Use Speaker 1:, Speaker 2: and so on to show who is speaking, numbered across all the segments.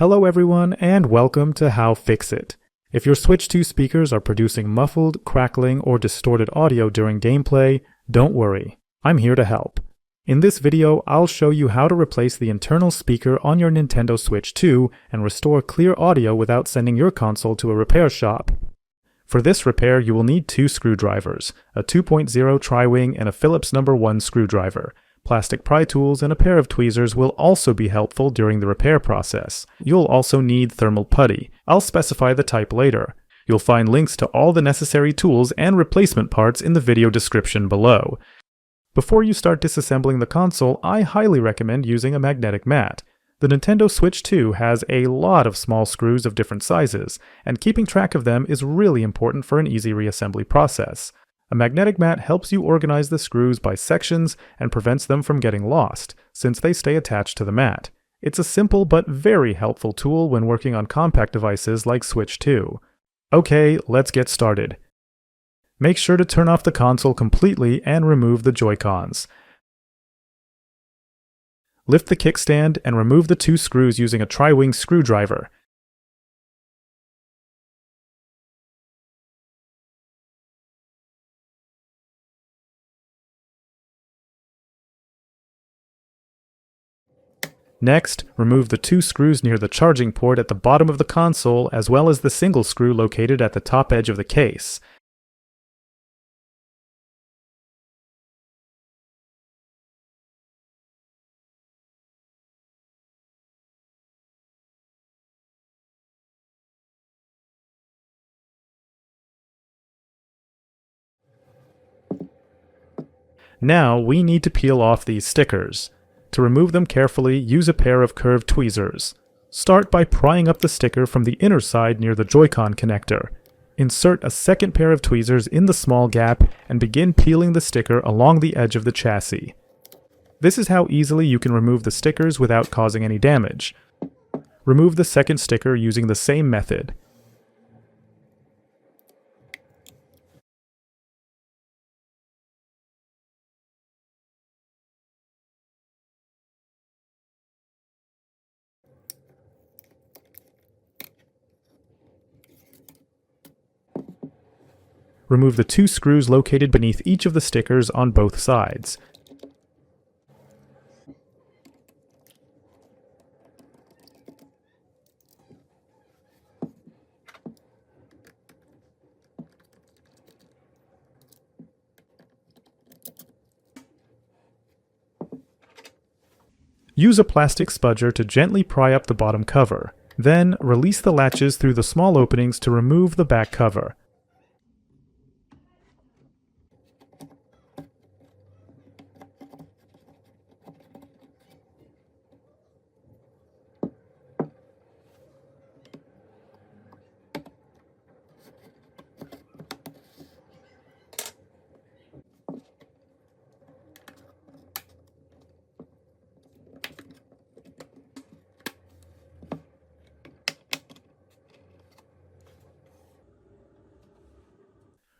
Speaker 1: Hello everyone and welcome to How-FixIT. If your Switch 2 speakers are producing muffled, crackling, or distorted audio during gameplay, don't worry, I'm here to help. In this video, I'll show you how to replace the internal speaker on your Nintendo Switch 2 and restore clear audio without sending your console to a repair shop. For this repair, you will need two screwdrivers, a 2.0 tri-wing and a Phillips No. 1 screwdriver. Plastic pry tools and a pair of tweezers will also be helpful during the repair process. You'll also need thermal putty. I'll specify the type later. You'll find links to all the necessary tools and replacement parts in the video description below. Before you start disassembling the console, I highly recommend using a magnetic mat. The Nintendo Switch 2 has a lot of small screws of different sizes, and keeping track of them is really important for an easy reassembly process. A magnetic mat helps you organize the screws by sections and prevents them from getting lost, since they stay attached to the mat. It's a simple but very helpful tool when working on compact devices like Switch 2. Okay, let's get started. Make sure to turn off the console completely and remove the Joy-Cons. Lift the kickstand and remove the two screws using a tri-wing screwdriver. Next, remove the two screws near the charging port at the bottom of the console, as well as the single screw located at the top edge of the case. Now, we need to peel off these stickers. To remove them carefully, use a pair of curved tweezers. Start by prying up the sticker from the inner side near the Joy-Con connector. Insert a second pair of tweezers in the small gap and begin peeling the sticker along the edge of the chassis. This is how easily you can remove the stickers without causing any damage. Remove the second sticker using the same method. Remove the two screws located beneath each of the stickers on both sides. Use a plastic spudger to gently pry up the bottom cover. Then, release the latches through the small openings to remove the back cover.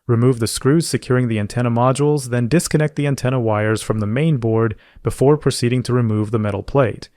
Speaker 1: Remove the screws securing the antenna modules, then disconnect the antenna wires from the main board before proceeding to remove the metal plate.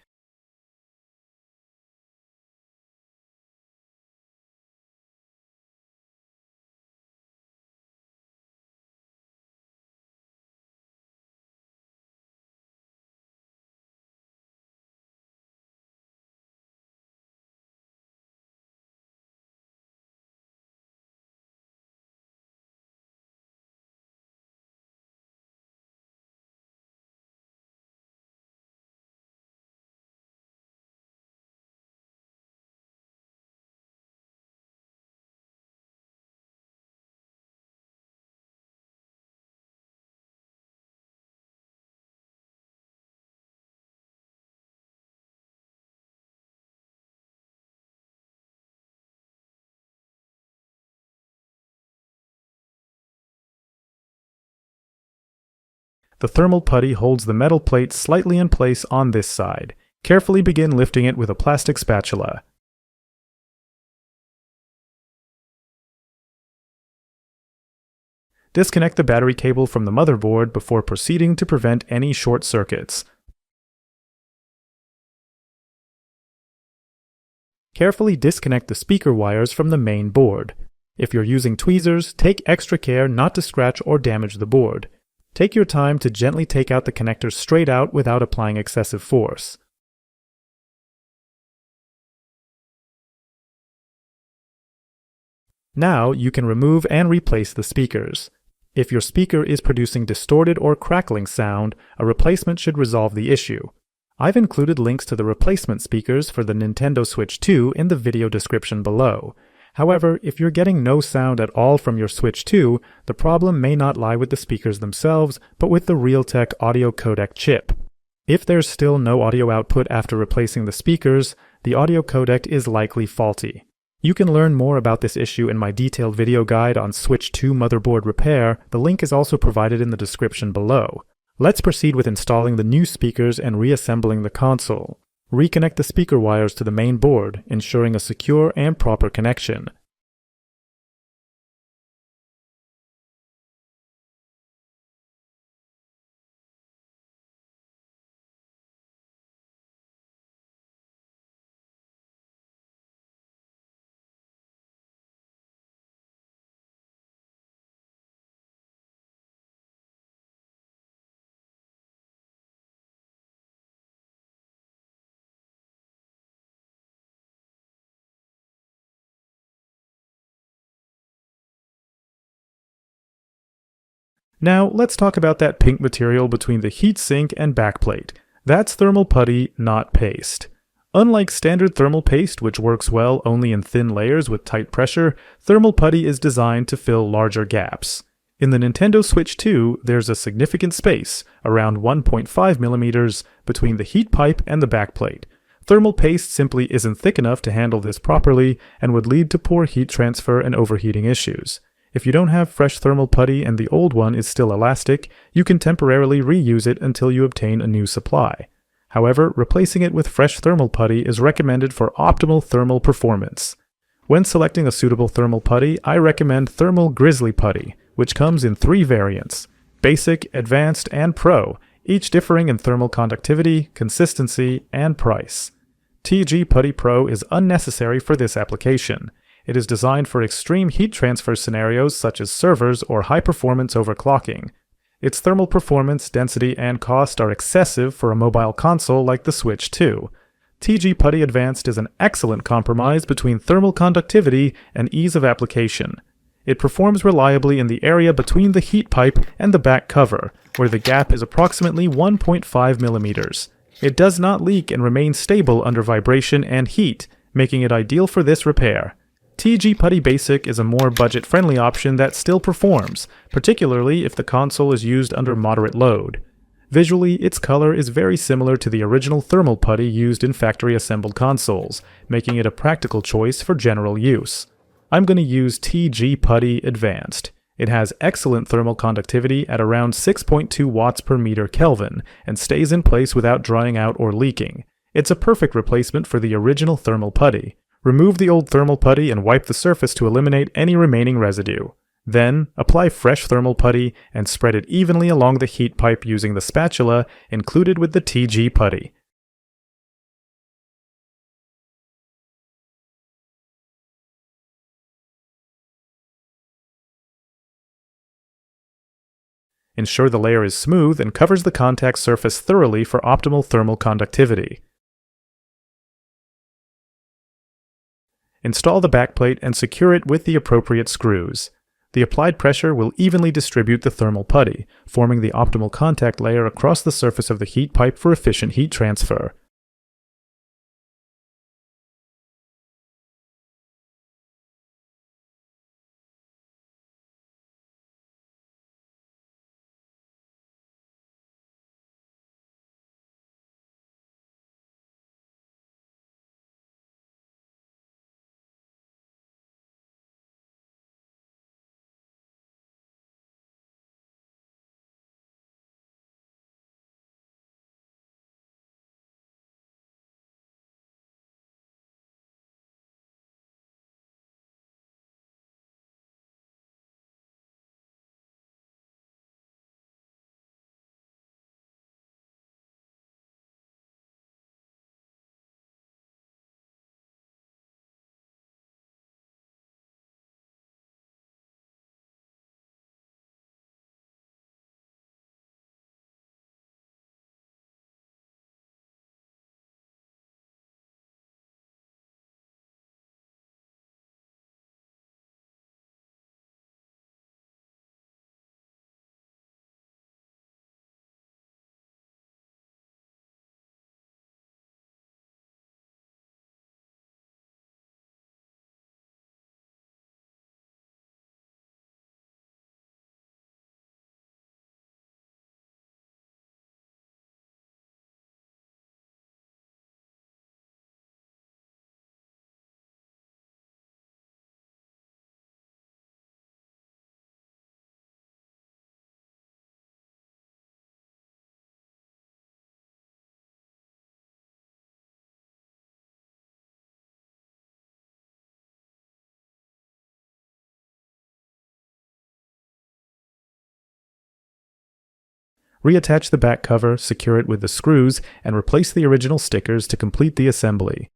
Speaker 1: The thermal putty holds the metal plate slightly in place on this side. Carefully begin lifting it with a plastic spatula. Disconnect the battery cable from the motherboard before proceeding to prevent any short circuits. Carefully disconnect the speaker wires from the main board. If you're using tweezers, take extra care not to scratch or damage the board. Take your time to gently take out the connectors straight out without applying excessive force. Now you can remove and replace the speakers. If your speaker is producing distorted or crackling sound, a replacement should resolve the issue. I've included links to the replacement speakers for the Nintendo Switch 2 in the video description below. However, if you're getting no sound at all from your Switch 2, the problem may not lie with the speakers themselves, but with the Realtek audio codec chip. If there's still no audio output after replacing the speakers, the audio codec is likely faulty. You can learn more about this issue in my detailed video guide on Switch 2 motherboard repair. The link is also provided in the description below. Let's proceed with installing the new speakers and reassembling the console. Reconnect the speaker wires to the main board, ensuring a secure and proper connection. Now, let's talk about that pink material between the heatsink and backplate. That's thermal putty, not paste. Unlike standard thermal paste, which works well only in thin layers with tight pressure, thermal putty is designed to fill larger gaps. In the Nintendo Switch 2, there's a significant space, around 1.5 millimeters, between the heat pipe and the backplate. Thermal paste simply isn't thick enough to handle this properly and would lead to poor heat transfer and overheating issues. If you don't have fresh thermal putty and the old one is still elastic, you can temporarily reuse it until you obtain a new supply. However, replacing it with fresh thermal putty is recommended for optimal thermal performance. When selecting a suitable thermal putty, I recommend Thermal Grizzly Putty, which comes in 3 variants: Basic, Advanced, and Pro, each differing in thermal conductivity, consistency, and price. TG Putty Pro is unnecessary for this application. It is designed for extreme heat transfer scenarios such as servers or high-performance overclocking. Its thermal performance, density, and cost are excessive for a mobile console like the Switch 2. TG Putty Advanced is an excellent compromise between thermal conductivity and ease of application. It performs reliably in the area between the heat pipe and the back cover, where the gap is approximately 1.5 millimeters. It does not leak and remains stable under vibration and heat, making it ideal for this repair. TG Putty Basic is a more budget-friendly option that still performs, particularly if the console is used under moderate load. Visually, its color is very similar to the original thermal putty used in factory-assembled consoles, making it a practical choice for general use. I'm going to use TG Putty Advanced. It has excellent thermal conductivity at around 6.2 watts per meter Kelvin and stays in place without drying out or leaking. It's a perfect replacement for the original thermal putty. Remove the old thermal putty and wipe the surface to eliminate any remaining residue. Then, apply fresh thermal putty and spread it evenly along the heat pipe using the spatula included with the TG putty. Ensure the layer is smooth and covers the contact surface thoroughly for optimal thermal conductivity. Install the backplate and secure it with the appropriate screws. The applied pressure will evenly distribute the thermal putty, forming the optimal contact layer across the surface of the heat pipe for efficient heat transfer. Reattach the back cover, secure it with the screws, and replace the original stickers to complete the assembly.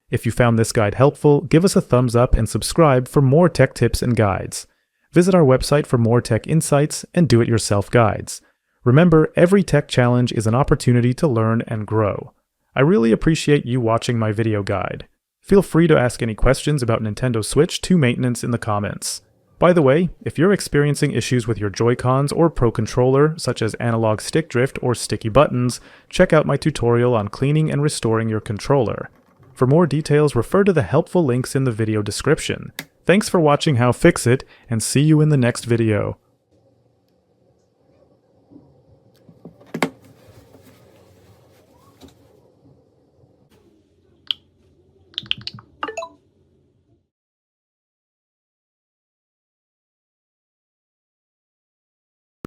Speaker 1: If you found this guide helpful, give us a thumbs up and subscribe for more tech tips and guides. Visit our website for more tech insights and do-it-yourself guides. Remember, every tech challenge is an opportunity to learn and grow. I really appreciate you watching my video guide. Feel free to ask any questions about Nintendo Switch 2 maintenance in the comments. By the way, if you're experiencing issues with your Joy-Cons or Pro Controller, such as analog stick drift or sticky buttons, check out my tutorial on cleaning and restoring your controller. For more details, refer to the helpful links in the video description. Thanks for watching How-FixIT, and see you in the next video.